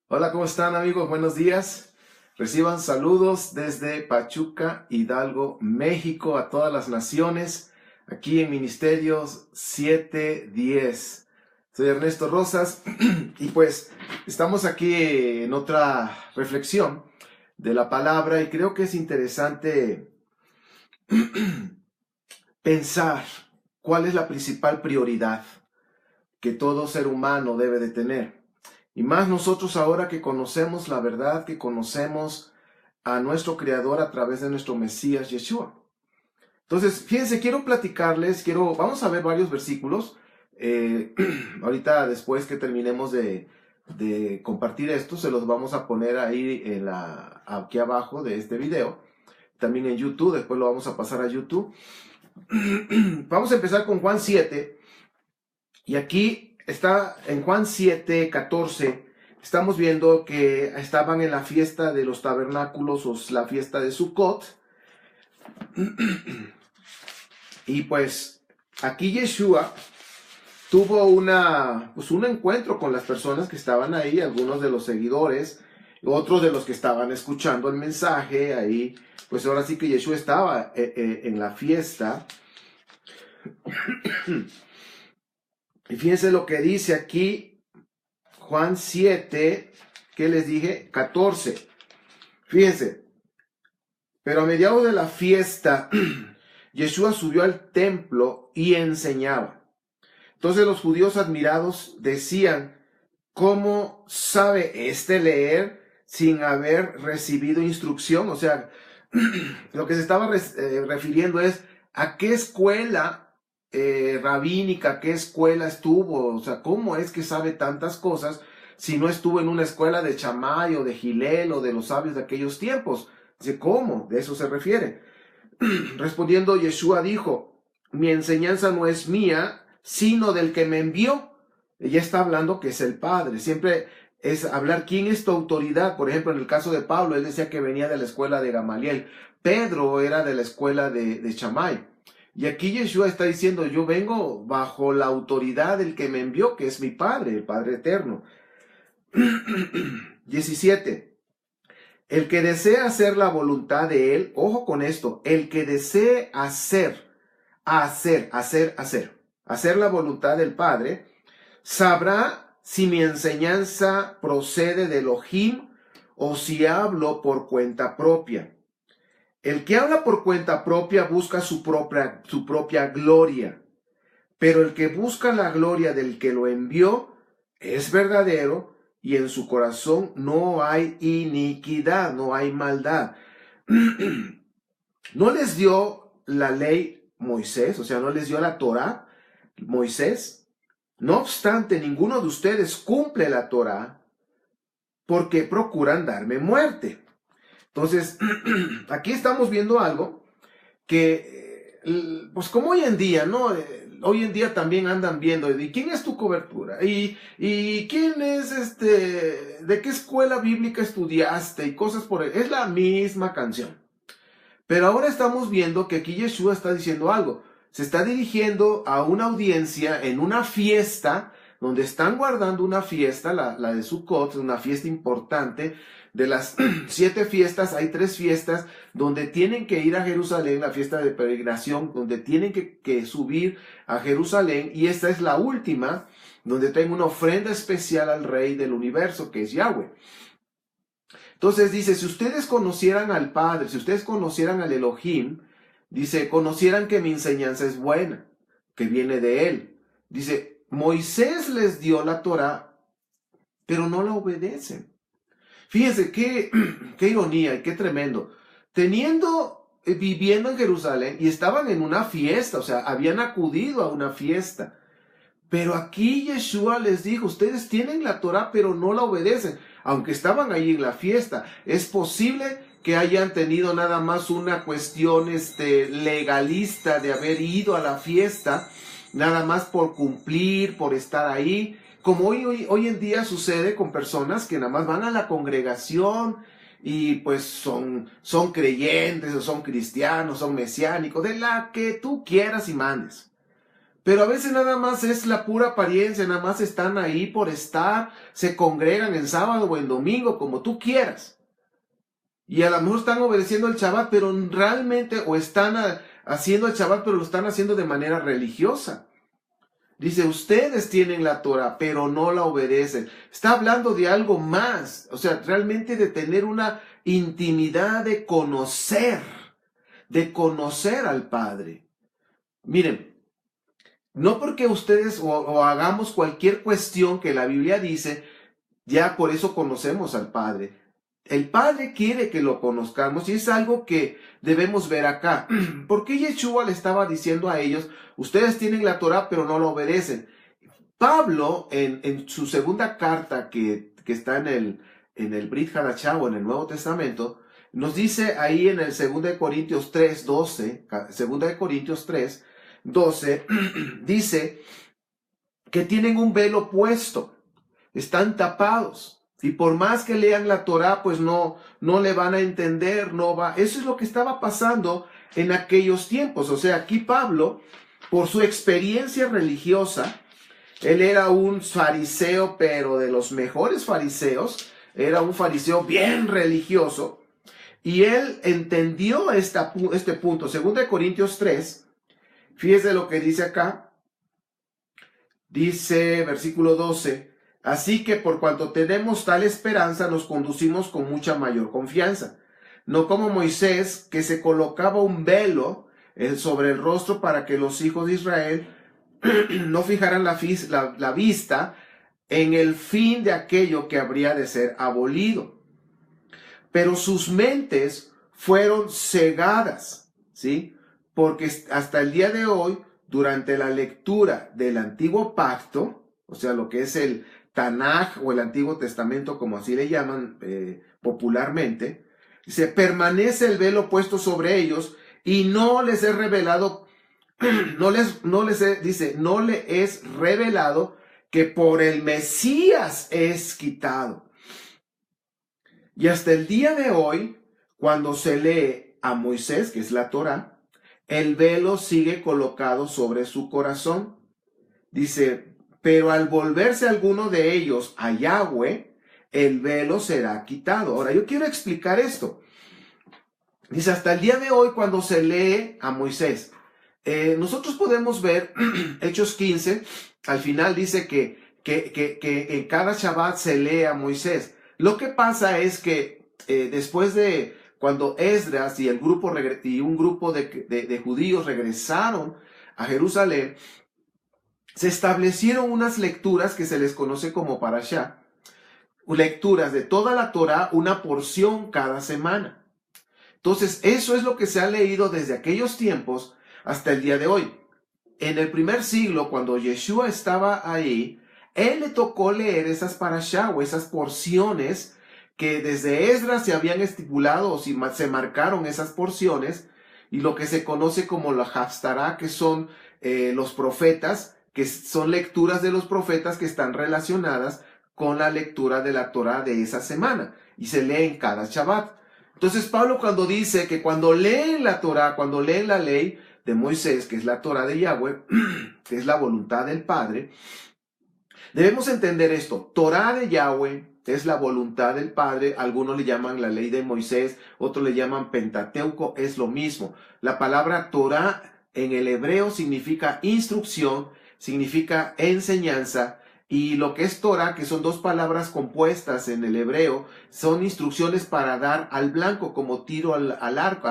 Hola, ¿cómo están amigos? Buenos días. Reciban saludos desde Pachuca, Hidalgo, México, a todas las naciones, aquí en Ministerios 710. Soy Ernesto Rosas y pues estamos aquí en otra reflexión de la palabra y creo que es interesante pensar cuál es la principal prioridad que todo ser humano debe de tener. Y más nosotros ahora que conocemos la verdad, que conocemos a nuestro Creador a través de nuestro Mesías Yeshua. Entonces, fíjense, vamos a ver varios versículos. Ahorita después que terminemos de compartir esto, se los vamos a poner ahí aquí abajo de este video. También en YouTube, después lo vamos a pasar a YouTube. Vamos a empezar con Juan 7. Y aquí está en Juan 7, 14, estamos viendo que estaban en la fiesta de los tabernáculos o la fiesta de Sukkot. Y pues aquí Yeshua tuvo un encuentro con las personas que estaban ahí, algunos de los seguidores, otros de los que estaban escuchando el mensaje ahí. Pues ahora sí que Yeshua estaba en la fiesta. Y fíjense lo que dice aquí Juan 7, ¿qué les dije? 14. Fíjense, pero a mediados de la fiesta, Yeshua subió al templo y enseñaba. Entonces los judíos admirados decían, ¿cómo sabe este leer sin haber recibido instrucción? O sea, lo que se estaba refiriendo es a qué escuela rabínica, qué escuela estuvo, o sea, ¿cómo es que sabe tantas cosas si no estuvo en una escuela de Shammai o de Hillel o de los sabios de aquellos tiempos? Dice, ¿cómo? De eso se refiere. Respondiendo, Yeshua dijo, mi enseñanza no es mía, sino del que me envió. Ella está hablando que es el Padre. Siempre es hablar quién es tu autoridad. Por ejemplo, en el caso de Pablo, él decía que venía de la escuela de Gamaliel. Pedro era de la escuela de Shammai. Y aquí Yeshua está diciendo, yo vengo bajo la autoridad del que me envió, que es mi Padre, el Padre eterno. 17. El que desea hacer la voluntad de él, ojo con esto, el que desee hacer la voluntad del Padre, sabrá si mi enseñanza procede de Elohim o si hablo por cuenta propia. El que habla por cuenta propia busca su propia gloria, pero el que busca la gloria del que lo envió es verdadero y en su corazón no hay iniquidad, no hay maldad. No les dio la ley Moisés, o sea, no les dio la Torá Moisés. No obstante, ninguno de ustedes cumple la Torá porque procuran darme muerte. Entonces, aquí estamos viendo algo que, pues como hoy en día, ¿no? Hoy en día también andan viendo, ¿y quién es tu cobertura? ¿Y quién es de qué escuela bíblica estudiaste? Y cosas por ahí. Es la misma canción. Pero ahora estamos viendo que aquí Yeshua está diciendo algo. Se está dirigiendo a una audiencia en una fiesta, donde están guardando una fiesta, la de Sukkot, una fiesta importante. De las 7 fiestas, hay 3 fiestas donde tienen que ir a Jerusalén, la fiesta de peregrinación, donde tienen que subir a Jerusalén. Y esta es la última, donde traen una ofrenda especial al Rey del universo, que es Yahweh. Entonces dice, si ustedes conocieran al Padre, si ustedes conocieran al Elohim, dice, conocieran que mi enseñanza es buena, que viene de Él. Dice, Moisés les dio la Torá, pero no la obedecen. Fíjense qué ironía y qué tremendo. Viviendo en Jerusalén y estaban en una fiesta, o sea, habían acudido a una fiesta. Pero aquí Yeshua les dijo, ustedes tienen la Torá, pero no la obedecen. Aunque estaban ahí en la fiesta, es posible que hayan tenido nada más una cuestión legalista de haber ido a la fiesta, nada más por cumplir, por estar ahí, como hoy en día sucede con personas que nada más van a la congregación y pues son creyentes o son cristianos, son mesiánicos, de la que tú quieras y mandes. Pero a veces nada más es la pura apariencia, nada más están ahí por estar, se congregan en sábado o en domingo, como tú quieras. Y a lo mejor están obedeciendo el Shabbat, pero realmente, o están haciendo el Shabbat, pero lo están haciendo de manera religiosa. Dice, ustedes tienen la Torah, pero no la obedecen. Está hablando de algo más, o sea, realmente de tener una intimidad de conocer al Padre. Miren, no porque ustedes o hagamos cualquier cuestión que la Biblia dice, ya por eso conocemos al Padre. El Padre quiere que lo conozcamos y es algo que debemos ver acá. ¿Por qué Yeshua le estaba diciendo a ellos, ustedes tienen la Torah pero no la obedecen? Pablo, en su segunda carta que está en el Brit Hadashah o en el Nuevo Testamento, nos dice ahí en el 2 Corintios 3, 12, 2 Corintios 3, 12, dice que tienen un velo puesto, están tapados. Y por más que lean la Torá, pues no le van a entender, no va. Eso es lo que estaba pasando en aquellos tiempos. O sea, aquí Pablo, por su experiencia religiosa, él era un fariseo, pero de los mejores fariseos, era un fariseo bien religioso, y él entendió este punto. 2 Corintios 3, fíjese lo que dice acá, dice versículo 12, así que por cuanto tenemos tal esperanza, nos conducimos con mucha mayor confianza. No como Moisés, que se colocaba un velo sobre el rostro para que los hijos de Israel no fijaran la vista en el fin de aquello que habría de ser abolido. Pero sus mentes fueron cegadas, ¿sí? Porque hasta el día de hoy, durante la lectura del Antiguo Pacto, o sea, lo que es el Tanaj o el Antiguo Testamento, como así le llaman popularmente, se permanece el velo puesto sobre ellos y no les es revelado, no le es revelado que por el Mesías es quitado. Y hasta el día de hoy, cuando se lee a Moisés, que es la Torá, el velo sigue colocado sobre su corazón. Dice, pero al volverse alguno de ellos a Yahweh, el velo será quitado. Ahora, yo quiero explicar esto. Dice, hasta el día de hoy, cuando se lee a Moisés, nosotros podemos ver Hechos 15, al final dice que en cada Shabbat se lee a Moisés. Lo que pasa es que después de cuando Esdras y un grupo de judíos regresaron a Jerusalén, se establecieron unas lecturas que se les conoce como Parashá, lecturas de toda la Torá, una porción cada semana. Entonces, eso es lo que se ha leído desde aquellos tiempos hasta el día de hoy. En el primer siglo, cuando Yeshua estaba ahí, él le tocó leer esas parashá o esas porciones que desde Esdras se habían estipulado o si se marcaron esas porciones, y lo que se conoce como la Haftará, que son los profetas, que son lecturas de los profetas que están relacionadas con la lectura de la Torá de esa semana, y se lee en cada Shabbat. Entonces Pablo, cuando dice que cuando leen la Torá, cuando leen la ley de Moisés, que es la Torá de Yahweh, que es la voluntad del Padre, debemos entender esto. Torá de Yahweh es la voluntad del Padre. Algunos le llaman la ley de Moisés, otros le llaman Pentateuco, es lo mismo. La palabra Torá en el hebreo significa instrucción, significa enseñanza, y lo que es Torah, que son dos palabras compuestas en el hebreo, son instrucciones para dar al blanco, como tiro al arco,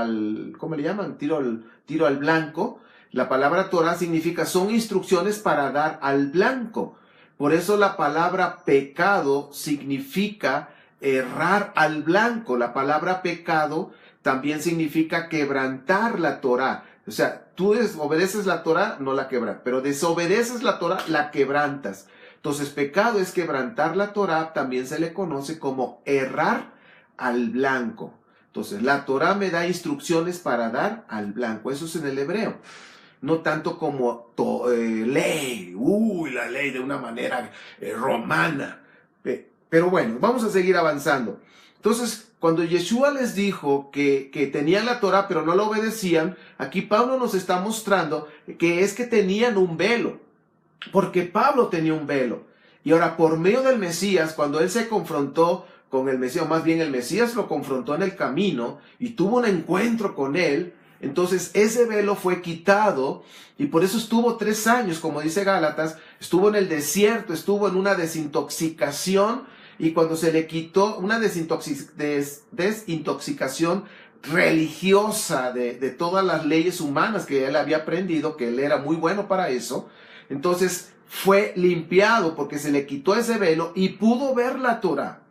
¿cómo le llaman? Tiro al blanco. La palabra Torah significa, son instrucciones para dar al blanco. Por eso la palabra pecado significa errar al blanco. La palabra pecado también significa quebrantar la Torah. O sea, tú obedeces la Torah, no la quebras, pero desobedeces la Torah, la quebrantas. Entonces, pecado es quebrantar la Torá, también se le conoce como errar al blanco. Entonces, la Torá me da instrucciones para dar al blanco. Eso es en el hebreo. No tanto como ley. La ley de una manera romana. Pero bueno, vamos a seguir avanzando. Entonces, cuando Yeshua les dijo que tenían la Torá pero no la obedecían, aquí Pablo nos está mostrando que es que tenían un velo, porque Pablo tenía un velo. Y ahora, por medio del Mesías, cuando él se confrontó con el Mesías, o más bien el Mesías lo confrontó en el camino y tuvo un encuentro con él, entonces ese velo fue quitado y por eso estuvo 3 años, como dice Gálatas, estuvo en el desierto, estuvo en una desintoxicación, y cuando se le quitó una desintoxicación religiosa de todas las leyes humanas que él había aprendido, que él era muy bueno para eso, entonces fue limpiado porque se le quitó ese velo y pudo ver la Torá.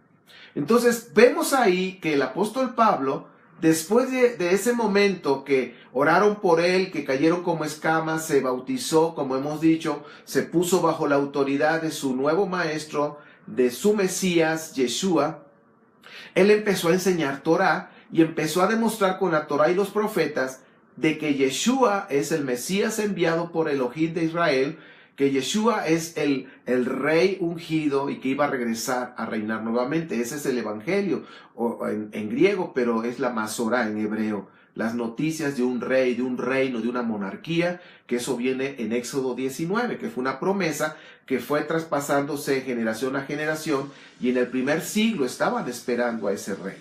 Entonces vemos ahí que el apóstol Pablo, después de ese momento que oraron por él, que cayeron como escamas, se bautizó, como hemos dicho, se puso bajo la autoridad de su nuevo maestro, de su Mesías, Yeshua, él empezó a enseñar Torá y empezó a demostrar con la Torá y los profetas de que Yeshua es el Mesías enviado por Elohim de Israel, que Yeshua es el rey ungido y que iba a regresar a reinar nuevamente. Ese es el evangelio en griego, pero es la Masorá en hebreo. Las noticias de un rey, de un reino, de una monarquía, que eso viene en Éxodo 19, que fue una promesa que fue traspasándose generación a generación, y en el primer siglo estaban esperando a ese rey.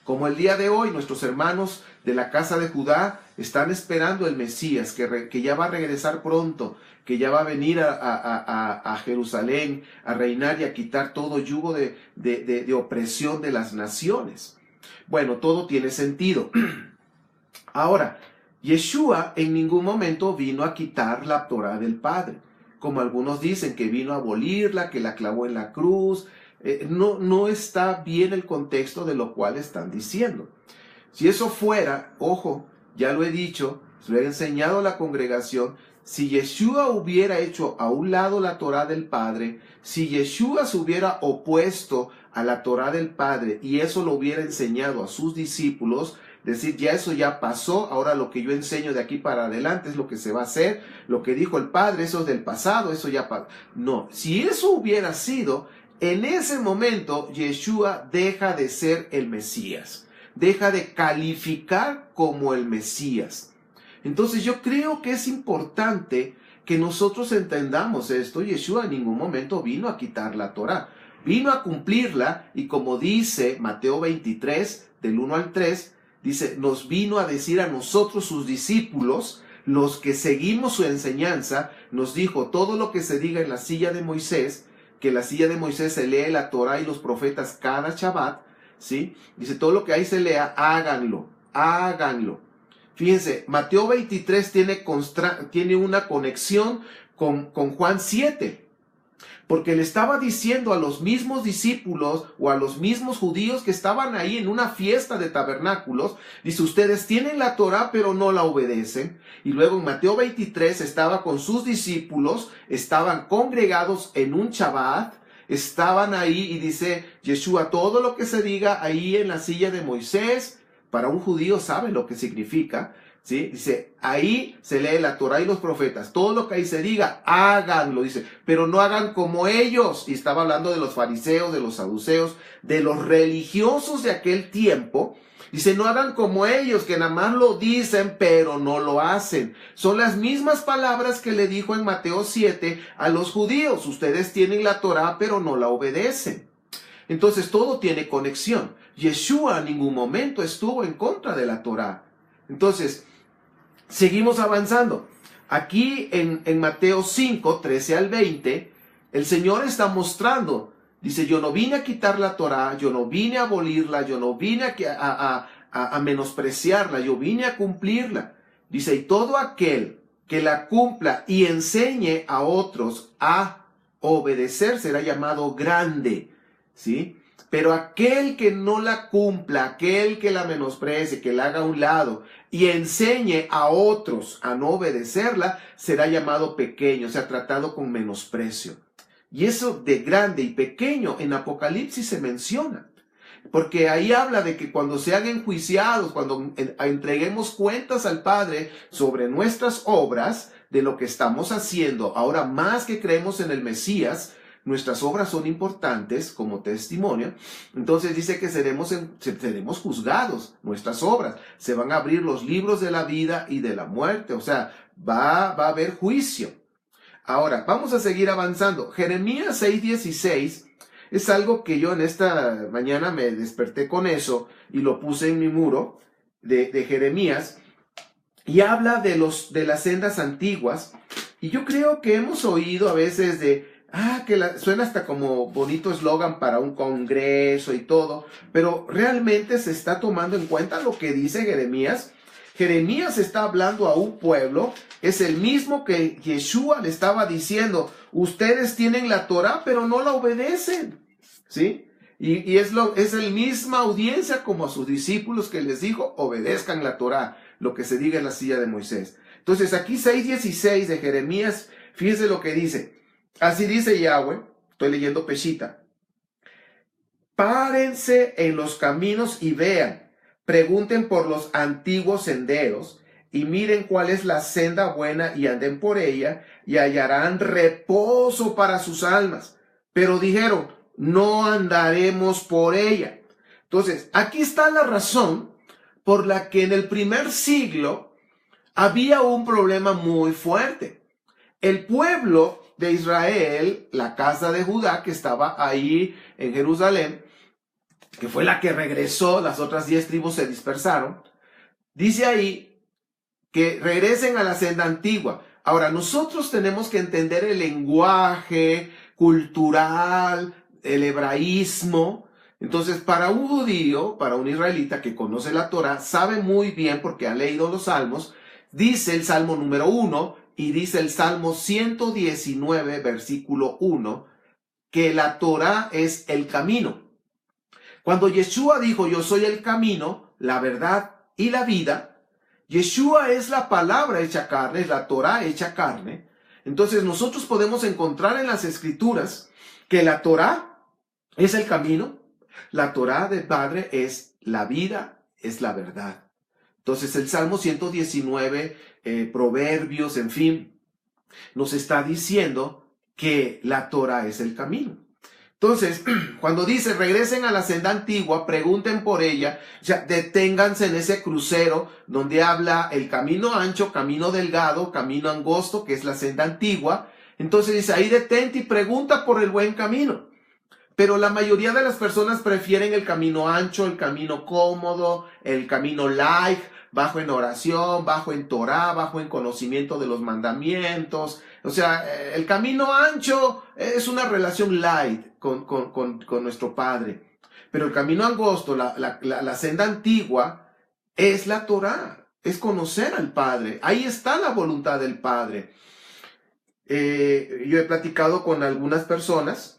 Como el día de hoy, nuestros hermanos de la casa de Judá están esperando el Mesías, que ya va a regresar pronto, que ya va a venir a Jerusalén a reinar y a quitar todo yugo de opresión de las naciones. Bueno, todo tiene sentido. Ahora, Yeshua en ningún momento vino a quitar la Torá del Padre, como algunos dicen que vino a abolirla, que la clavó en la cruz. No está bien el contexto de lo cual están diciendo. Si eso fuera, ojo, ya lo he dicho, se lo he enseñado a la congregación, si Yeshua hubiera hecho a un lado la Torá del Padre, si Yeshua se hubiera opuesto a la Torá del Padre y eso lo hubiera enseñado a sus discípulos, decir, ya eso ya pasó, ahora lo que yo enseño de aquí para adelante es lo que se va a hacer, lo que dijo el Padre, eso es del pasado, eso ya pasó. No, si eso hubiera sido, en ese momento Yeshua deja de ser el Mesías, deja de calificar como el Mesías. Entonces yo creo que es importante que nosotros entendamos esto. Yeshua en ningún momento vino a quitar la Torá, vino a cumplirla, y como dice Mateo 23, del 1 al 3, dice, nos vino a decir a nosotros, sus discípulos, los que seguimos su enseñanza, nos dijo, todo lo que se diga en la silla de Moisés, que en la silla de Moisés se lee la Torá y los profetas cada Shabbat, ¿sí? Dice, todo lo que ahí se lea, háganlo, háganlo. Fíjense, Mateo 23 tiene una conexión con Juan 7, porque le estaba diciendo a los mismos discípulos o a los mismos judíos que estaban ahí en una fiesta de tabernáculos, dice, ustedes tienen la Torá pero no la obedecen. Y luego en Mateo 23 estaba con sus discípulos, estaban congregados en un Shabbat, estaban ahí y dice Yeshua, todo lo que se diga ahí en la silla de Moisés, para un judío sabe lo que significa, ¿sí? Dice, ahí se lee la Torá y los profetas, todo lo que ahí se diga, háganlo, dice, pero no hagan como ellos. Y estaba hablando de los fariseos, de los saduceos, de los religiosos de aquel tiempo. Dice, no hagan como ellos, que nada más lo dicen, pero no lo hacen. Son las mismas palabras que le dijo en Mateo 7 a los judíos, ustedes tienen la Torá, pero no la obedecen. Entonces todo tiene conexión. Yeshua en ningún momento estuvo en contra de la Torá. Entonces, seguimos avanzando. Aquí en Mateo 5, 13 al 20, el Señor está mostrando, dice, yo no vine a quitar la Torá, yo no vine a abolirla, yo no vine a menospreciarla, yo vine a cumplirla. Dice, y todo aquel que la cumpla y enseñe a otros a obedecer será llamado grande, ¿sí? Pero aquel que no la cumpla, aquel que la menosprecie, que la haga a un lado y enseñe a otros a no obedecerla, será llamado pequeño, o sea, tratado con menosprecio. Y eso de grande y pequeño en Apocalipsis se menciona, porque ahí habla de que cuando sean enjuiciados, cuando entreguemos cuentas al Padre sobre nuestras obras, de lo que estamos haciendo, ahora más que creemos en el Mesías, nuestras obras son importantes como testimonio, entonces dice que seremos juzgados, nuestras obras. Se van a abrir los libros de la vida y de la muerte, o sea, va a haber juicio. Ahora, vamos a seguir avanzando. Jeremías 6:16 es algo que yo en esta mañana me desperté con eso y lo puse en mi muro de Jeremías, y habla de las sendas antiguas. Y yo creo que hemos oído a veces suena hasta como bonito eslogan para un congreso y todo, pero realmente se está tomando en cuenta lo que dice Jeremías. Jeremías está hablando a un pueblo, es el mismo que Yeshua le estaba diciendo, ustedes tienen la Torá, pero no la obedecen, ¿sí? Y es la misma audiencia como a sus discípulos que les dijo, obedezcan la Torá, lo que se diga en la silla de Moisés. Entonces aquí 6:16 de Jeremías, fíjense lo que dice. Así dice Yahweh, estoy leyendo Peshita. Párense en los caminos y vean, pregunten por los antiguos senderos y miren cuál es la senda buena y anden por ella y hallarán reposo para sus almas. Pero dijeron, no andaremos por ella. Entonces, aquí está la razón por la que en el primer siglo había un problema muy fuerte. El pueblo de Israel, la casa de Judá, que estaba ahí en Jerusalén, que fue la que regresó, las otras 10 tribus se dispersaron, dice ahí que regresen a la senda antigua. Ahora, nosotros tenemos que entender el lenguaje cultural, el hebraísmo. Entonces, para un judío, para un israelita que conoce la Torah, sabe muy bien, porque ha leído los salmos, dice el Salmo número 1 y dice el Salmo 119, versículo 1, que la Torah es el camino. Cuando Yeshua dijo, yo soy el camino, la verdad y la vida, Yeshua es la palabra hecha carne, es la Torah hecha carne. Entonces nosotros podemos encontrar en las Escrituras que la Torah es el camino, la Torah del Padre es la vida, es la verdad. Entonces el Salmo 119, Proverbios, en fin, nos está diciendo que la Torah es el camino. Entonces, cuando dice regresen a la senda antigua, pregunten por ella, o sea, deténganse en ese crucero donde habla el camino ancho, camino delgado, camino angosto, que es la senda antigua. Entonces dice, ahí detente y pregunta por el buen camino. Pero la mayoría de las personas prefieren el camino ancho, el camino cómodo, el camino light, bajo en oración, bajo en Torah, bajo en conocimiento de los mandamientos. O sea, el camino ancho es una relación light con nuestro Padre. Pero el camino angosto, la senda antigua, es la Torah, es conocer al Padre. Ahí está la voluntad del Padre. Yo he platicado con algunas personas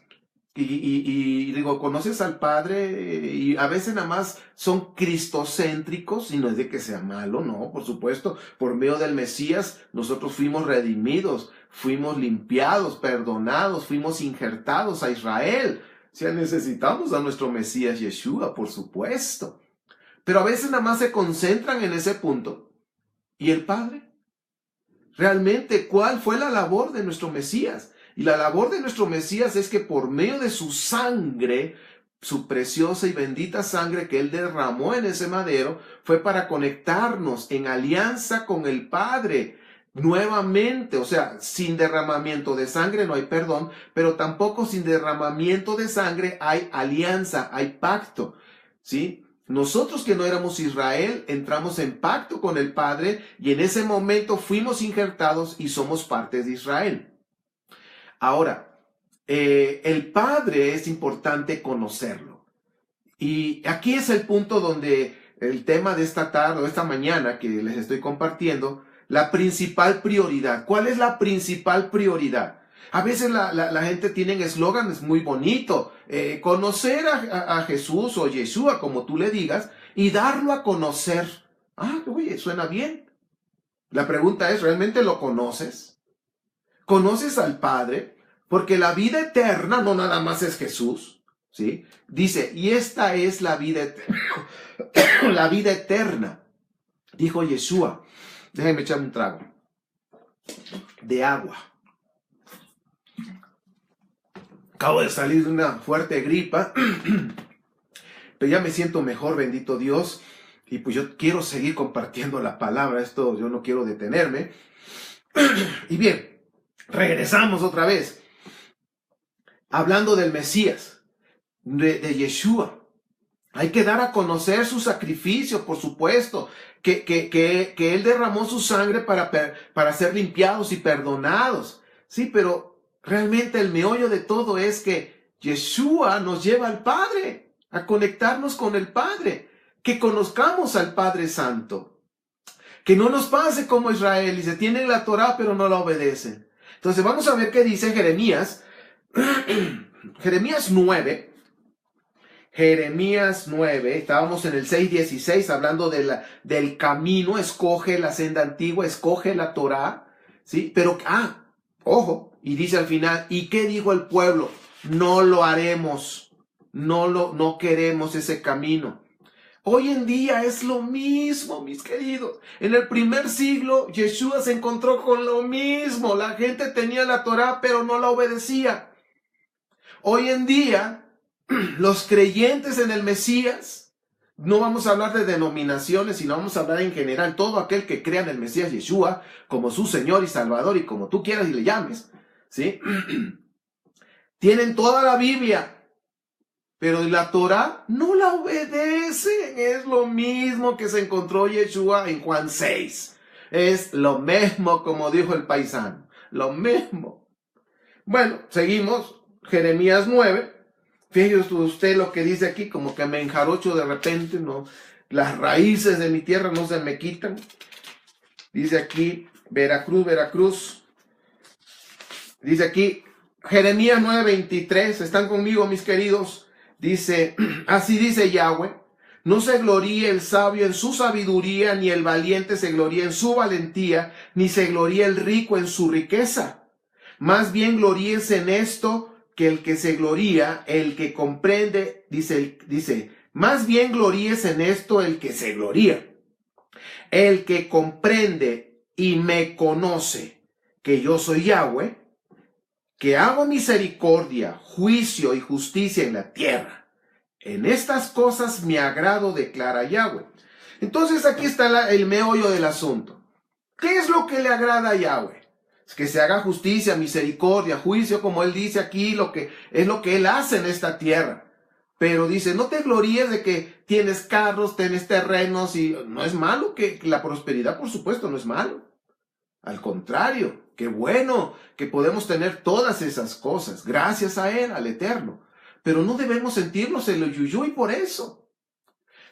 y digo, ¿conoces al Padre? Y a veces nada más son cristocéntricos, y no es de que sea malo, no, por supuesto. Por medio del Mesías nosotros fuimos redimidos, fuimos limpiados, perdonados, fuimos injertados a Israel. O sea, necesitamos a nuestro Mesías Yeshua, por supuesto. Pero a veces nada más se concentran en ese punto. ¿Y el Padre? Realmente, ¿cuál fue la labor de nuestro Mesías? Y la labor de nuestro Mesías es que por medio de su sangre, su preciosa y bendita sangre que Él derramó en ese madero, fue para conectarnos en alianza con el Padre nuevamente. O sea, sin derramamiento de sangre no hay perdón, pero tampoco sin derramamiento de sangre hay alianza, hay pacto, ¿sí? Nosotros que no éramos Israel, entramos en pacto con el Padre y en ese momento fuimos injertados y somos parte de Israel. Ahora, el Padre es importante conocerlo. Y aquí es el punto donde el tema de esta tarde o esta mañana que les estoy compartiendo, la principal prioridad. ¿Cuál es la principal prioridad? A veces la gente tiene eslóganes muy bonitos. Conocer a Jesús o Yeshua, como tú le digas, y darlo a conocer. Ah, oye, suena bien. La pregunta es, ¿realmente lo conoces? ¿Conoces al Padre? Porque la vida eterna no nada más es Jesús, ¿sí? Dice, y esta es la vida eterna. La vida eterna, dijo Yeshua. Déjenme echar un trago de agua. Acabo de salir de una fuerte gripa, pero ya me siento mejor, bendito Dios. Y pues yo quiero seguir compartiendo la palabra, esto yo no quiero detenerme. Y bien, regresamos otra vez. Hablando del Mesías, de Yeshua. Hay que dar a conocer su sacrificio, por supuesto, que Él derramó su sangre para ser limpiados y perdonados. Sí, pero realmente el meollo de todo es que Yeshua nos lleva al Padre, a conectarnos con el Padre, que conozcamos al Padre Santo. Que no nos pase como Israel, dice, tienen la Torá pero no la obedecen. Entonces vamos a ver qué dice Jeremías, Jeremías 9. Jeremías 9, estábamos en el 6:16 hablando del camino, escoge la senda antigua, escoge la Torá, ¿sí? Pero, ojo, y dice al final, ¿y qué dijo el pueblo? No lo haremos, no queremos ese camino. Hoy en día es lo mismo, mis queridos. En el primer siglo, Yeshua se encontró con lo mismo. La gente tenía la Torá, pero no la obedecía. Hoy en día, los creyentes en el Mesías, no vamos a hablar de denominaciones, sino vamos a hablar en general, todo aquel que crea en el Mesías Yeshua como su Señor y Salvador y como tú quieras y le llames, ¿sí? Tienen toda la Biblia, pero la Torá no la obedecen. Es lo mismo que se encontró Yeshua en Juan 6. Es lo mismo, como dijo el paisano, lo mismo. Bueno, seguimos, Jeremías 9. Fíjese usted lo que dice aquí, como que me enjarocho de repente, ¿no? Las raíces de mi tierra no se me quitan. Dice aquí, Veracruz. Dice aquí, Jeremías 9:23, ¿están conmigo, mis queridos? Dice, así dice Yahweh, no se gloríe el sabio en su sabiduría, ni el valiente se gloríe en su valentía, ni se gloríe el rico en su riqueza. Más bien gloríese en esto, que el que se gloría, el que comprende, dice, más bien gloríes en esto el que se gloría, el que comprende y me conoce, que yo soy Yahweh, que hago misericordia, juicio y justicia en la tierra. En estas cosas me agrado, declara Yahweh. Entonces aquí está el meollo del asunto. ¿Qué es lo que le agrada a Yahweh? Que se haga justicia, misericordia, juicio, como él dice aquí, es lo que él hace en esta tierra. Pero dice, no te gloríes de que tienes carros, tienes terrenos, y no es malo que la prosperidad, por supuesto, no es malo. Al contrario, qué bueno que podemos tener todas esas cosas, gracias a él, al Eterno. Pero no debemos sentirnos en lo yuyuy por eso.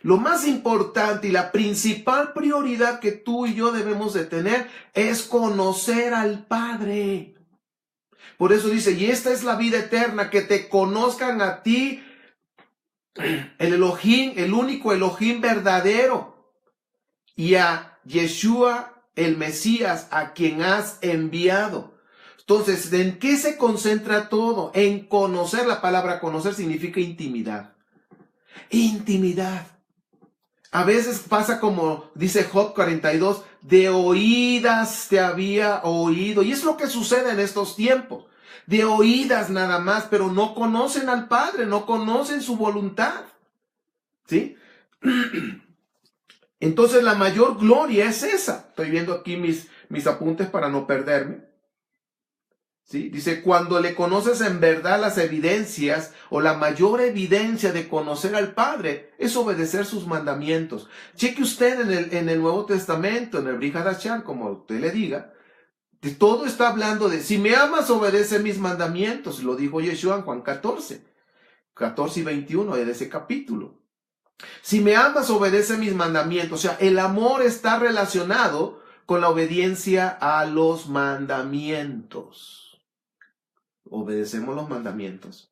Lo más importante y la principal prioridad que tú y yo debemos de tener es conocer al Padre. Por eso dice, y esta es la vida eterna, que te conozcan a ti, el Elohim, el único Elohim verdadero, y a Yeshua, el Mesías, a quien has enviado. Entonces, ¿en qué se concentra todo? En conocer. La palabra conocer significa intimidad. Intimidad. A veces pasa como dice Job 42, de oídas te había oído. Y es lo que sucede en estos tiempos. De oídas nada más, pero no conocen al Padre, no conocen su voluntad. ¿Sí? Entonces la mayor gloria es esa. Estoy viendo aquí mis apuntes para no perderme. ¿Sí? Dice, cuando le conoces en verdad las evidencias o la mayor evidencia de conocer al Padre es obedecer sus mandamientos. Cheque usted en el Nuevo Testamento, en el Brit Hadashah, como usted le diga, de todo está hablando de, si me amas, obedece mis mandamientos. Lo dijo Yeshua en Juan 14 y 21 de ese capítulo. Si me amas, obedece mis mandamientos. O sea, el amor está relacionado con la obediencia a los mandamientos. Obedecemos los mandamientos.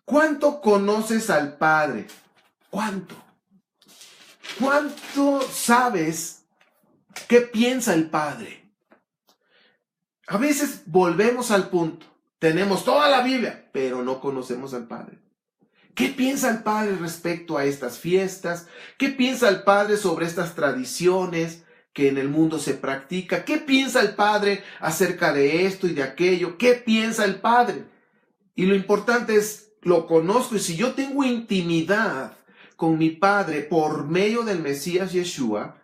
¿Cuánto conoces al Padre? ¿Cuánto? ¿Cuánto sabes qué piensa el Padre? A veces volvemos al punto. Tenemos toda la Biblia, pero no conocemos al Padre. ¿Qué piensa el Padre respecto a estas fiestas? ¿Qué piensa el Padre sobre estas tradiciones que en el mundo se practica? ¿Qué piensa el Padre acerca de esto y de aquello? ¿Qué piensa el Padre? Y lo importante es, lo conozco, y si yo tengo intimidad con mi Padre por medio del Mesías Yeshua,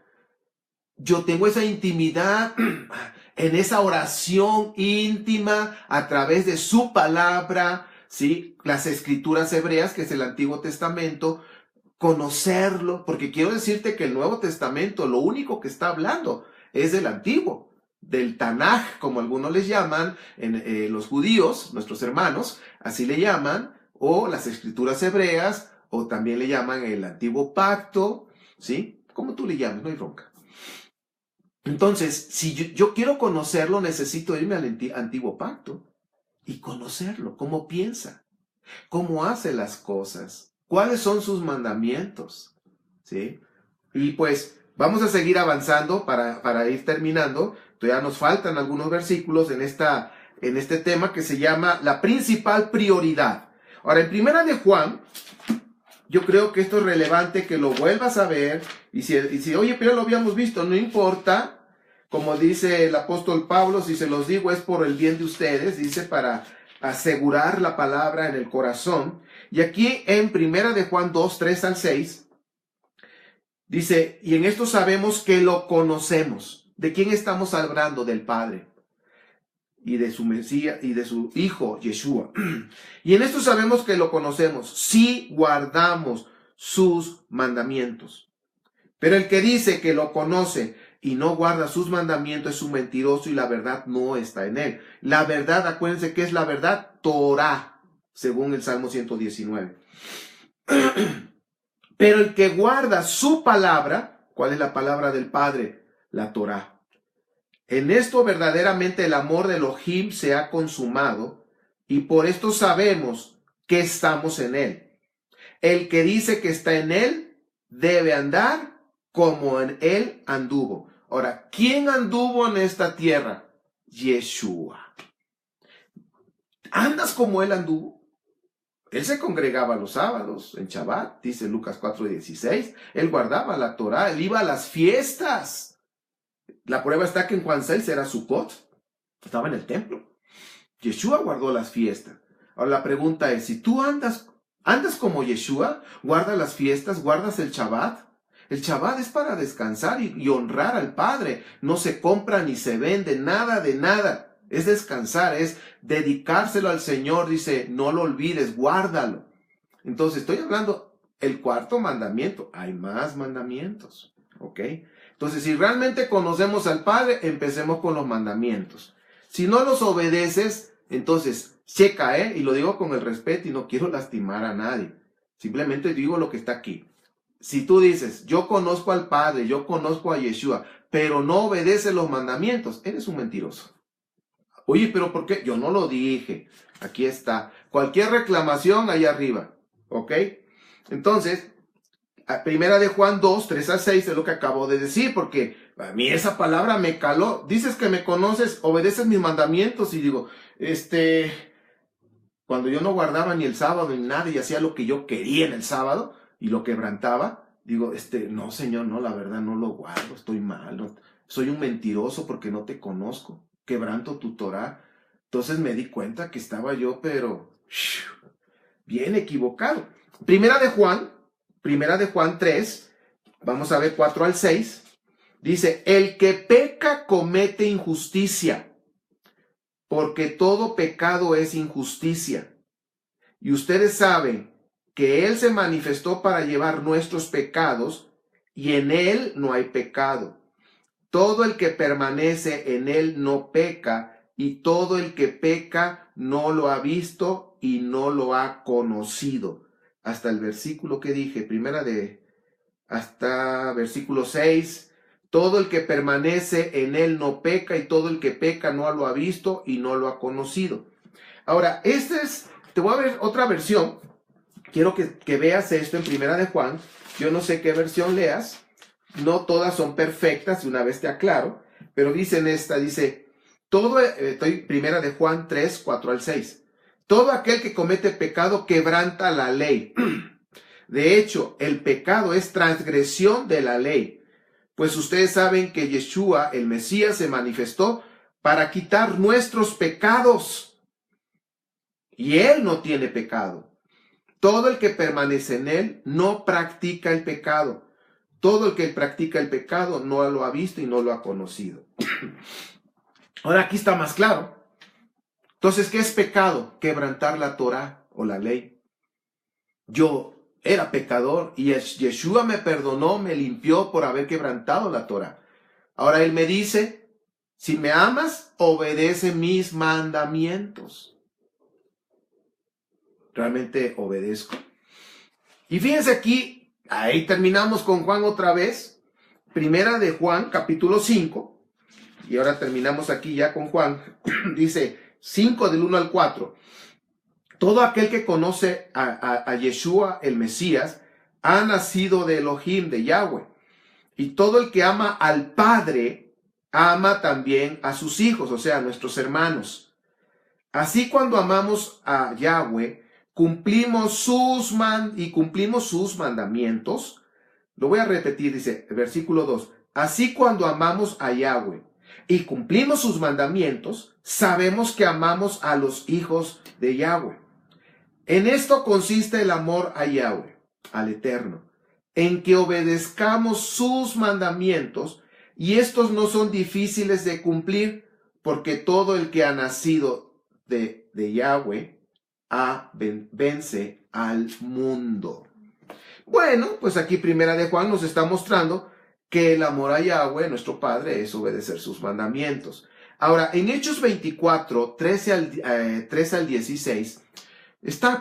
yo tengo esa intimidad en esa oración íntima a través de su palabra, ¿sí? Las escrituras hebreas, que es el Antiguo Testamento, conocerlo, porque quiero decirte que el Nuevo Testamento, lo único que está hablando es del Antiguo, del Tanaj, como algunos les llaman, los judíos, nuestros hermanos, así le llaman, o las escrituras hebreas, o también le llaman el Antiguo Pacto, ¿sí? Como tú le llames, no hay bronca. Entonces, si yo quiero conocerlo, necesito irme al Antiguo Pacto y conocerlo, cómo piensa, cómo hace las cosas, cuáles son sus mandamientos, ¿sí? Y pues vamos a seguir avanzando para ir terminando. Todavía nos faltan algunos versículos en este tema que se llama la principal prioridad. Ahora, en Primera de Juan, yo creo que esto es relevante que lo vuelvas a ver. Y si oye, pero lo habíamos visto, no importa. Como dice el apóstol Pablo, si se los digo es por el bien de ustedes, dice, para asegurar la palabra en el corazón. Y aquí en Primera de Juan 2, 3 al 6, dice, y en esto sabemos que lo conocemos. ¿De quién estamos hablando? Del Padre y de su Mesías y de su Hijo Yeshua. Y en esto sabemos que lo conocemos, si guardamos sus mandamientos. Pero el que dice que lo conoce y no guarda sus mandamientos es un mentiroso y la verdad no está en él. La verdad, acuérdense que es la verdad, Torah, según el Salmo 119. Pero el que guarda su palabra, ¿cuál es la palabra del Padre? La Torah. En esto verdaderamente el amor de Elohim se ha consumado y por esto sabemos que estamos en él. El que dice que está en él debe andar como en él anduvo. Ahora, ¿quién anduvo en esta tierra? Yeshua. ¿Andas como él anduvo? Él se congregaba los sábados en Shabbat, dice Lucas 4:16. Él guardaba la Torah, él iba a las fiestas. La prueba está que en Juan 6 era Sukkot, estaba en el templo. Yeshua guardó las fiestas. Ahora la pregunta es, si tú andas como Yeshua, guardas las fiestas, guardas el Shabbat. El Shabbat es para descansar y honrar al Padre. No se compra ni se vende nada de nada. Es descansar, es dedicárselo al Señor. Dice, no lo olvides, guárdalo. Entonces estoy hablando el cuarto mandamiento. Hay más mandamientos, ¿ok? Entonces, si realmente conocemos al Padre, empecemos con los mandamientos. Si no los obedeces, entonces, checa, y lo digo con el respeto y no quiero lastimar a nadie. Simplemente digo lo que está aquí. Si tú dices, yo conozco al Padre, yo conozco a Yeshua, pero no obedeces los mandamientos, eres un mentiroso. Oye, ¿pero por qué? Yo no lo dije. Aquí está. Cualquier reclamación ahí arriba, ¿ok? Entonces, Primera de Juan 2, 3 a 6 es lo que acabo de decir, porque a mí esa palabra me caló. Dices que me conoces, obedeces mis mandamientos, y digo, cuando yo no guardaba ni el sábado ni nada y hacía lo que yo quería en el sábado y lo quebrantaba, digo, no, Señor, no, la verdad no lo guardo, estoy mal, no, soy un mentiroso porque no te conozco, quebranto tu Torah. Entonces me di cuenta que estaba yo, pero bien equivocado. Primera de Juan 3, vamos a ver 4 al 6, dice, el que peca comete injusticia, porque todo pecado es injusticia. Y ustedes saben que Él se manifestó para llevar nuestros pecados, y en Él no hay pecado. Todo el que permanece en Él no peca, y todo el que peca no lo ha visto y no lo ha conocido. Hasta el versículo que dije, hasta versículo 6, todo el que permanece en él no peca y todo el que peca no lo ha visto y no lo ha conocido. Ahora, te voy a ver otra versión, quiero que veas esto en Primera de Juan, yo no sé qué versión leas, no todas son perfectas, una vez te aclaro, pero dice en esta, dice, Primera de Juan 3, 4 al 6, todo aquel que comete pecado quebranta la ley. De hecho, el pecado es transgresión de la ley, pues ustedes saben que Yeshua, el Mesías, se manifestó para quitar nuestros pecados. y él no tiene pecado. Todo el que permanece en él no practica el pecado. Todo el que practica el pecado no lo ha visto y no lo ha conocido. Ahora aquí está más claro. Entonces, ¿qué es pecado? Quebrantar la Torá o la ley. Yo era pecador y Yeshua me perdonó, me limpió por haber quebrantado la Torá. Ahora él me dice, si me amas, obedece mis mandamientos. Realmente obedezco. Y fíjense aquí, ahí terminamos con Juan otra vez. Primera de Juan, capítulo 5. Y ahora terminamos aquí ya con Juan. Dice 5 del 1 al 4. Todo aquel que conoce a Yeshua, el Mesías, ha nacido de Elohim, de Yahweh. Y todo el que ama al Padre, ama también a sus hijos, o sea, a nuestros hermanos. Así cuando amamos a Yahweh, cumplimos sus mandamientos. Lo voy a repetir, dice el versículo 2. Así cuando amamos a Yahweh y cumplimos sus mandamientos, sabemos que amamos a los hijos de Yahweh. En esto consiste el amor a Yahweh, al Eterno, en que obedezcamos sus mandamientos, y estos no son difíciles de cumplir, porque todo el que ha nacido de Yahweh vence al mundo. Bueno, pues aquí Primera de Juan nos está mostrando que el amor a Yahweh, nuestro Padre, es obedecer sus mandamientos. Ahora, en Hechos 24, 13 al 16,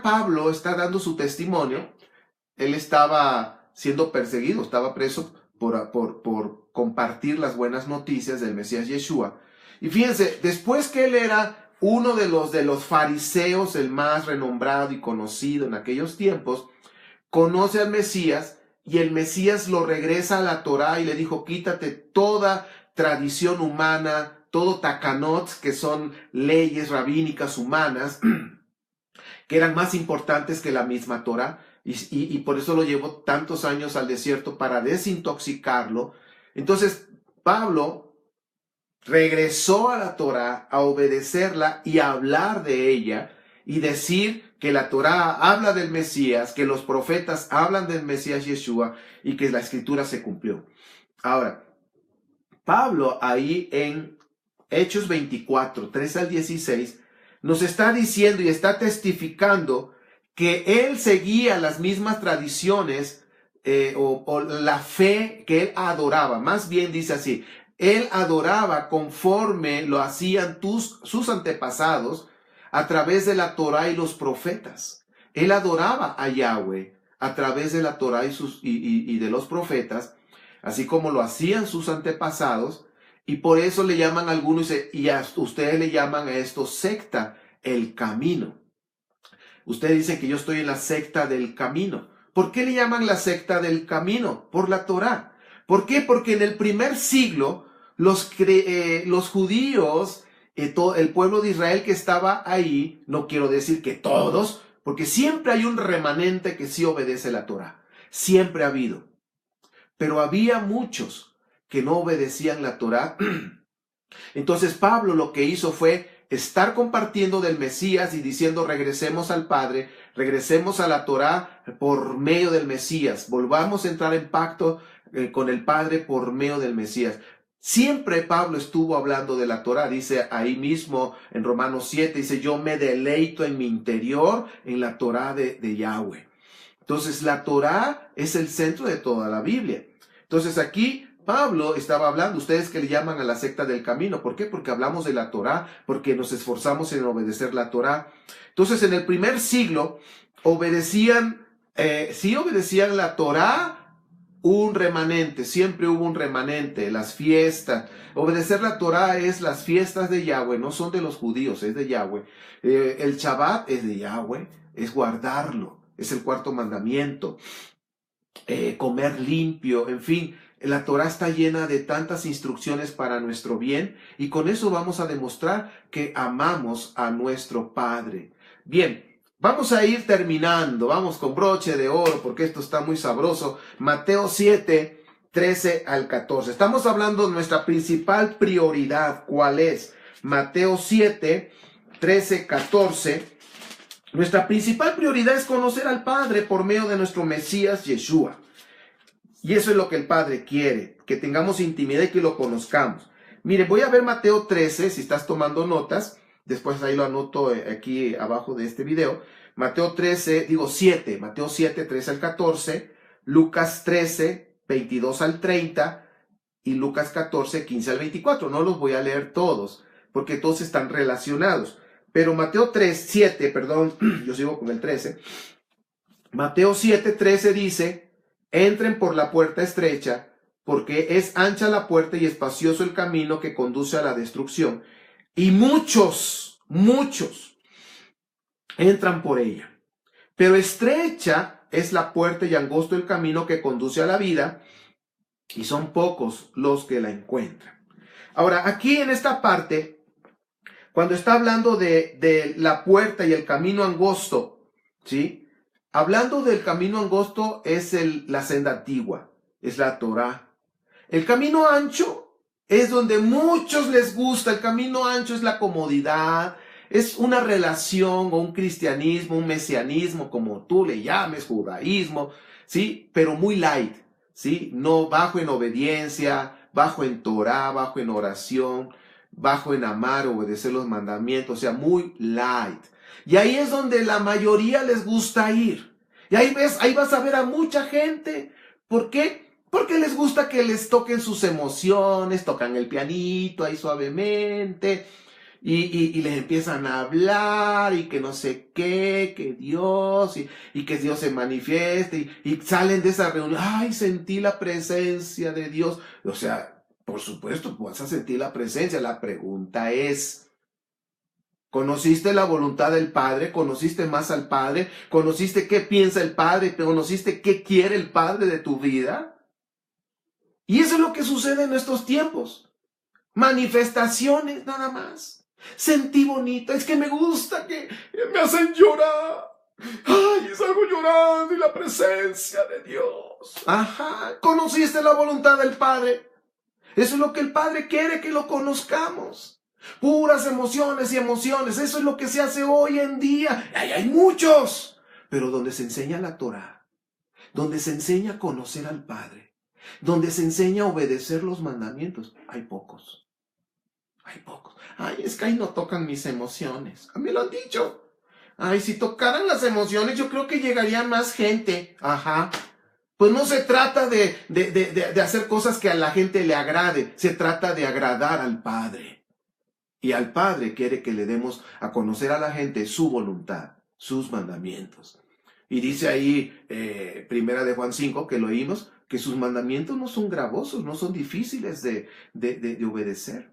Pablo está dando su testimonio. Él estaba siendo perseguido, estaba preso por compartir las buenas noticias del Mesías Yeshua. Y fíjense, después que él era uno de los fariseos, el más renombrado y conocido en aquellos tiempos, conoce al Mesías y el Mesías lo regresa a la Torá y le dijo, quítate toda tradición humana, todo takanot, que son leyes rabínicas humanas, que eran más importantes que la misma Torá, y por eso lo llevó tantos años al desierto para desintoxicarlo. Entonces Pablo regresó a la Torá a obedecerla y a hablar de ella y decir que la Torá habla del Mesías, que los profetas hablan del Mesías Yeshua y que la escritura se cumplió. Ahora, Pablo ahí en Hechos 24, 3 al 16, nos está diciendo y está testificando que él seguía las mismas tradiciones o la fe que él adoraba. Más bien dice así, él adoraba conforme lo hacían sus antepasados a través de la Torá y los profetas. Él adoraba a Yahweh a través de la Torá y de los profetas, así como lo hacían sus antepasados. Y por eso le llaman a algunos, y a ustedes le llaman a esto secta, el camino. Ustedes dicen que yo estoy en la secta del camino. ¿Por qué le llaman la secta del camino? Por la Torá. ¿Por qué? Porque en el primer siglo los judíos, todo el pueblo de Israel que estaba ahí, no quiero decir que todos, porque siempre hay un remanente que sí obedece la Torá. Siempre ha habido. Pero había muchos que no obedecían la Torá. Entonces Pablo lo que hizo fue estar compartiendo del Mesías y diciendo regresemos al Padre, regresemos a la Torá por medio del Mesías, volvamos a entrar en pacto con el Padre por medio del Mesías. Siempre Pablo estuvo hablando de la Torá, dice ahí mismo en Romanos 7, dice yo me deleito en mi interior en la Torá de Yahweh. Entonces la Torá es el centro de toda la Biblia. Entonces aquí Pablo estaba hablando, ustedes que le llaman a la secta del camino. ¿Por qué? Porque hablamos de la Torá, porque nos esforzamos en obedecer la Torá. Entonces, en el primer siglo, sí obedecían la Torá, un remanente, siempre hubo un remanente, las fiestas. Obedecer la Torá es las fiestas de Yahweh, no son de los judíos, es de Yahweh. El Shabbat es de Yahweh, es guardarlo, es el cuarto mandamiento. Comer limpio, en fin. La Torá está llena de tantas instrucciones para nuestro bien y con eso vamos a demostrar que amamos a nuestro Padre. Bien, vamos a ir terminando, vamos con broche de oro porque esto está muy sabroso. Mateo 7, 13 al 14. Estamos hablando de nuestra principal prioridad, ¿cuál es? Mateo 7, 13, 14. Nuestra principal prioridad es conocer al Padre por medio de nuestro Mesías Yeshua. Y eso es lo que el Padre quiere, que tengamos intimidad y que lo conozcamos. Mire, voy a ver Mateo 13, si estás tomando notas, después ahí lo anoto aquí abajo de este video. Mateo 7, Mateo 7, 13 al 14, Lucas 13, 22 al 30 y Lucas 14, 15 al 24. No los voy a leer todos, porque todos están relacionados. Pero Mateo 7, yo sigo con el 13. Mateo 7, 13 dice: entren por la puerta estrecha, porque es ancha la puerta y espacioso el camino que conduce a la destrucción. Y muchos entran por ella. Pero estrecha es la puerta y angosto el camino que conduce a la vida, y son pocos los que la encuentran. Ahora, aquí en esta parte, cuando está hablando de la puerta y el camino angosto, ¿sí? Hablando del camino angosto es la senda antigua, es la Torá. El camino ancho es donde muchos les gusta. El camino ancho es la comodidad, es una relación o un cristianismo, un mesianismo, como tú le llames, judaísmo, ¿sí? Pero muy light, ¿sí? No bajo en obediencia, bajo en Torá, bajo en oración, bajo en amar, obedecer los mandamientos, o sea, muy light. Y ahí es donde la mayoría les gusta ir. Y ahí vas a ver a mucha gente. ¿Por qué? Porque les gusta que les toquen sus emociones, tocan el pianito ahí suavemente y les empiezan a hablar y que no sé qué, que Dios y que Dios se manifieste y salen de esa reunión. Ay, sentí la presencia de Dios. O sea, por supuesto, vas a sentir la presencia. La pregunta es: ¿conociste la voluntad del Padre? ¿Conociste más al Padre? ¿Conociste qué piensa el Padre? ¿Conociste qué quiere el Padre de tu vida? Y eso es lo que sucede en estos tiempos. Manifestaciones nada más. Sentí bonito, es que me gusta, que me hacen llorar. Ay, salgo llorando y la presencia de Dios. Ajá, ¿conociste la voluntad del Padre? Eso es lo que el Padre quiere, que lo conozcamos. Puras emociones y emociones. Eso es lo que se hace hoy en día. Hay muchos. Pero donde se enseña la Torá, donde se enseña a conocer al Padre, donde se enseña a obedecer los mandamientos, hay pocos. Hay pocos. Ay, es que ahí no tocan mis emociones. A mí lo han dicho. Ay, si tocaran las emociones, yo creo que llegaría más gente. Ajá. Pues no se trata de hacer cosas que a la gente le agrade. Se trata de agradar al Padre. Y al Padre quiere que le demos a conocer a la gente su voluntad, sus mandamientos. Y dice ahí, primera de Juan 5, que lo oímos, que sus mandamientos no son gravosos, no son difíciles de obedecer.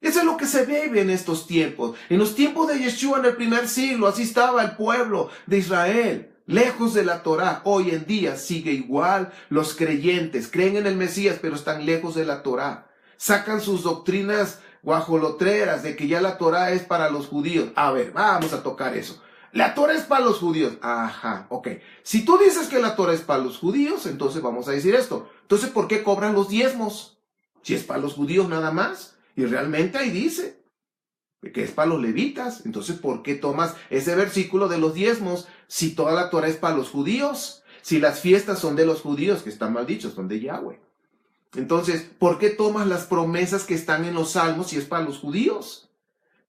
Eso es lo que se ve en estos tiempos. En los tiempos de Yeshua en el primer siglo, así estaba el pueblo de Israel, lejos de la Torá. Hoy en día sigue igual. Los creyentes creen en el Mesías, pero están lejos de la Torá. Sacan sus doctrinas guajolotreras de que ya la Torá es para los judíos. A ver, vamos a tocar eso. La Torá es para los judíos. Ajá, ok. Si tú dices que la Torá es para los judíos, entonces vamos a decir esto. Entonces, ¿por qué cobran los diezmos? Si es para los judíos nada más. Y realmente ahí dice que es para los levitas. Entonces, ¿por qué tomas ese versículo de los diezmos si toda la Torá es para los judíos? Si las fiestas son de los judíos, que están mal dichos, son de Yahweh. Entonces, ¿por qué tomas las promesas que están en los salmos si es para los judíos?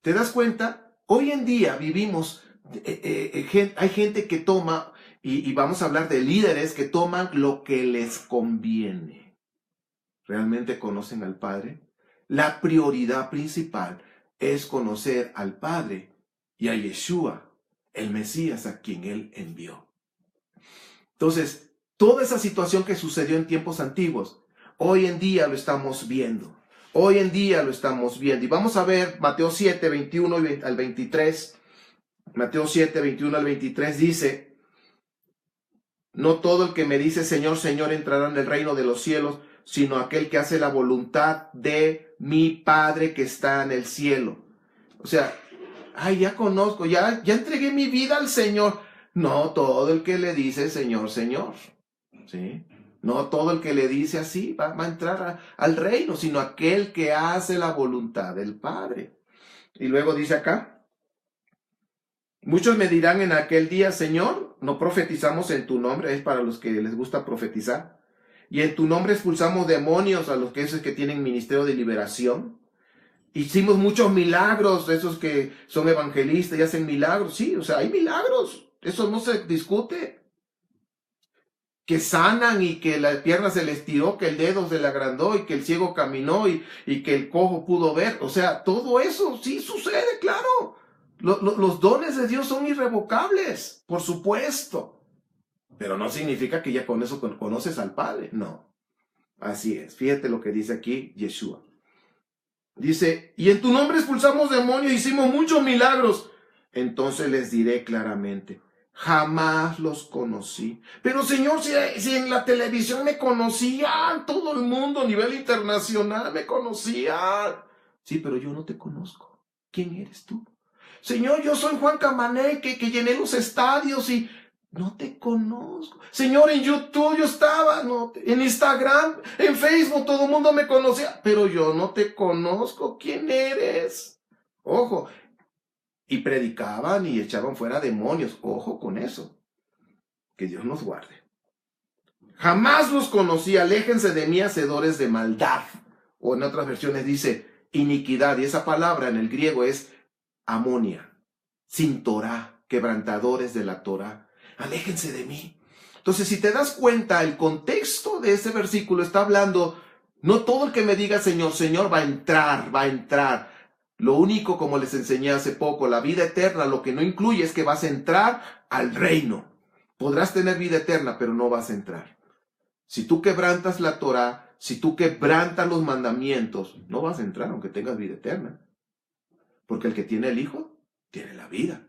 ¿Te das cuenta? Hoy en día vivimos, hay gente que toma, y vamos a hablar de líderes que toman lo que les conviene. ¿Realmente conocen al Padre? La prioridad principal es conocer al Padre y a Yeshua, el Mesías a quien Él envió. Entonces, toda esa situación que sucedió en tiempos antiguos, hoy en día lo estamos viendo. Hoy en día lo estamos viendo. Y vamos a ver Mateo 7, 21 al 23. Mateo 7, 21 al 23 dice: no todo el que me dice Señor, Señor entrará en el reino de los cielos, sino aquel que hace la voluntad de mi Padre que está en el cielo. O sea, ay, ya conozco, ya entregué mi vida al Señor. No todo el que le dice Señor, Señor, ¿sí? No todo el que le dice así va a entrar al reino, sino aquel que hace la voluntad del Padre. Y luego dice acá, Muchos me dirán en aquel día, Señor, no profetizamos en tu nombre, es para los que les gusta profetizar. Y en tu nombre expulsamos demonios a los que esos que tienen ministerio de liberación. Hicimos muchos milagros, esos que son evangelistas y hacen milagros. Sí, o sea, hay milagros. Eso no se discute. Que sanan y que la pierna se le estiró, que el dedo se le agrandó y que el ciego caminó y que el cojo pudo ver. O sea, todo eso sí sucede, claro. Los dones de Dios son irrevocables, por supuesto. Pero no significa que ya con eso conoces al Padre. No. Así es. Fíjate lo que dice aquí Yeshua. Dice, y en tu nombre expulsamos demonios, hicimos muchos milagros. Entonces les diré claramente, jamás los conocí. Pero Señor, si en la televisión me conocían, todo el mundo a nivel internacional me conocían. Sí, pero yo no te conozco. ¿Quién eres tú? Señor, yo soy Juan Camané, que llené los estadios y no te conozco. Señor, en YouTube yo estaba, en Instagram, en Facebook, todo el mundo me conocía, pero yo no te conozco. ¿Quién eres? Ojo. Y predicaban y echaban fuera demonios. Ojo con eso. Que Dios nos guarde. Jamás los conocí. Aléjense de mí, hacedores de maldad. O en otras versiones dice iniquidad. Y esa palabra en el griego es amonia. Sin Torah. Quebrantadores de la Torah. Aléjense de mí. Entonces, si te das cuenta, el contexto de ese versículo está hablando, no todo el que me diga Señor, Señor va a entrar. Lo único, como les enseñé hace poco, la vida eterna, lo que no incluye es que vas a entrar al reino. Podrás tener vida eterna, pero no vas a entrar. Si tú quebrantas la Torah, si tú quebrantas los mandamientos, no vas a entrar aunque tengas vida eterna. Porque el que tiene el Hijo, tiene la vida.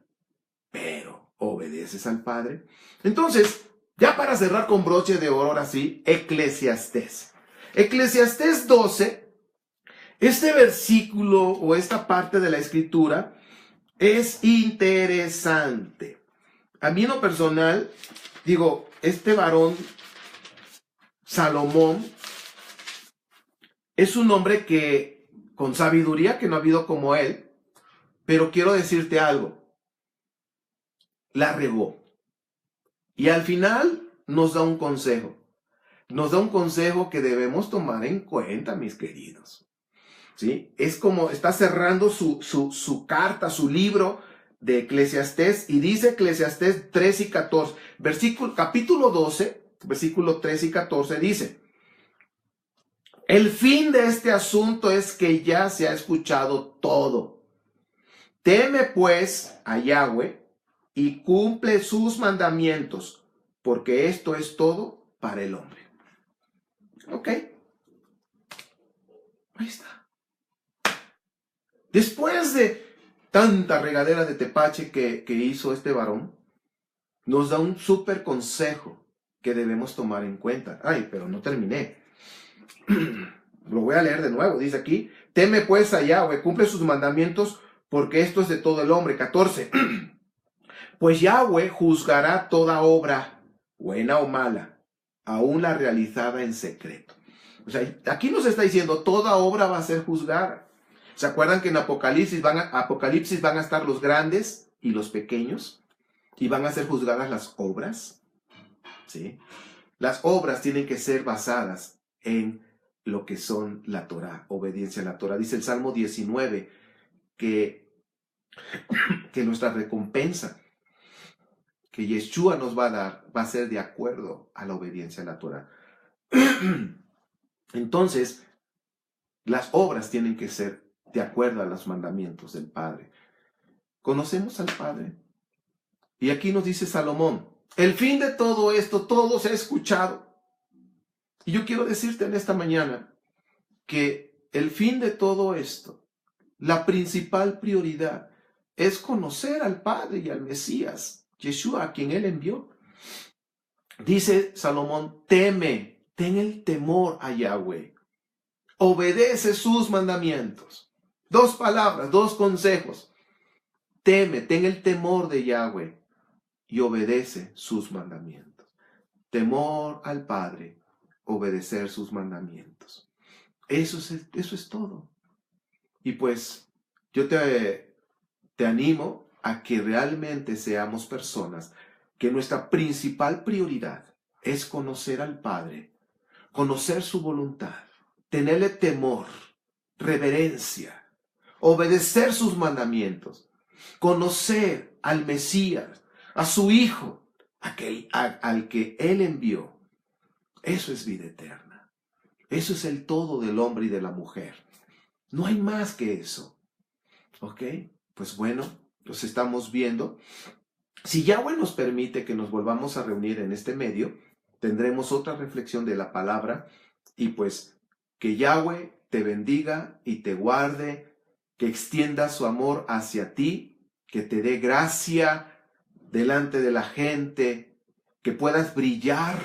Pero obedeces al Padre. Entonces, ya para cerrar con broche de oro, ahora sí, Eclesiastés. Eclesiastés 12, este versículo o esta parte de la escritura es interesante. A mí en lo personal, digo, este varón, Salomón, es un hombre que, con sabiduría, que no ha habido como él, pero quiero decirte algo, la regó. Y al final nos da un consejo. Nos da un consejo que debemos tomar en cuenta, mis queridos. ¿Sí? Es como está cerrando su carta, su libro de Eclesiastés, y dice Eclesiastés 3 y 14, capítulo 12, versículo 3 y 14, dice, el fin de este asunto es que ya se ha escuchado todo. Teme pues a Yahweh y cumple sus mandamientos, porque esto es todo para el hombre. Ok. Ahí está. Después de tanta regadera de tepache que hizo este varón, nos da un súper consejo que debemos tomar en cuenta. Ay, pero no terminé. Lo voy a leer de nuevo. Dice aquí, teme pues a Yahweh, cumple sus mandamientos, porque esto es de todo el hombre. 14. Pues Yahweh juzgará toda obra, buena o mala, aún la realizada en secreto. O sea, aquí nos está diciendo, toda obra va a ser juzgada. ¿Se acuerdan que en Apocalipsis van a estar los grandes y los pequeños? Y van a ser juzgadas las obras. ¿Sí? Las obras tienen que ser basadas en lo que son la Torah, obediencia a la Torah. Dice el Salmo 19 que nuestra recompensa que Yeshua nos va a dar va a ser de acuerdo a la obediencia a la Torah. Entonces, las obras tienen que ser de acuerdo a los mandamientos del Padre. ¿Conocemos al Padre? Y aquí nos dice Salomón, el fin de todo esto, todo se ha escuchado. Y yo quiero decirte en esta mañana que el fin de todo esto, la principal prioridad, es conocer al Padre y al Mesías, Yeshua, a quien Él envió. Dice Salomón, teme, ten el temor a Yahweh, obedece sus mandamientos. Dos palabras, dos consejos. Teme, ten el temor de Yahweh y obedece sus mandamientos. Temor al Padre, obedecer sus mandamientos. Eso es todo. Y pues yo te animo a que realmente seamos personas que nuestra principal prioridad es conocer al Padre, conocer su voluntad, tenerle temor, reverencia, obedecer sus mandamientos, conocer al Mesías, a su Hijo, al que Él envió. Eso es vida eterna. Eso es el todo del hombre y de la mujer. No hay más que eso. ¿Ok? Pues bueno, los estamos viendo. Si Yahweh nos permite que nos volvamos a reunir en este medio, tendremos otra reflexión de la palabra y pues que Yahweh te bendiga y te guarde, que extienda su amor hacia ti, que te dé gracia delante de la gente, que puedas brillar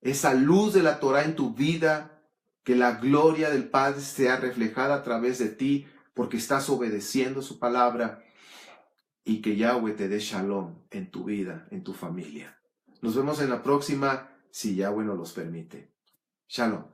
esa luz de la Torah en tu vida, que la gloria del Padre sea reflejada a través de ti porque estás obedeciendo su palabra. Y que Yahweh te dé shalom en tu vida, en tu familia. Nos vemos en la próxima, si Yahweh nos los permite. Shalom.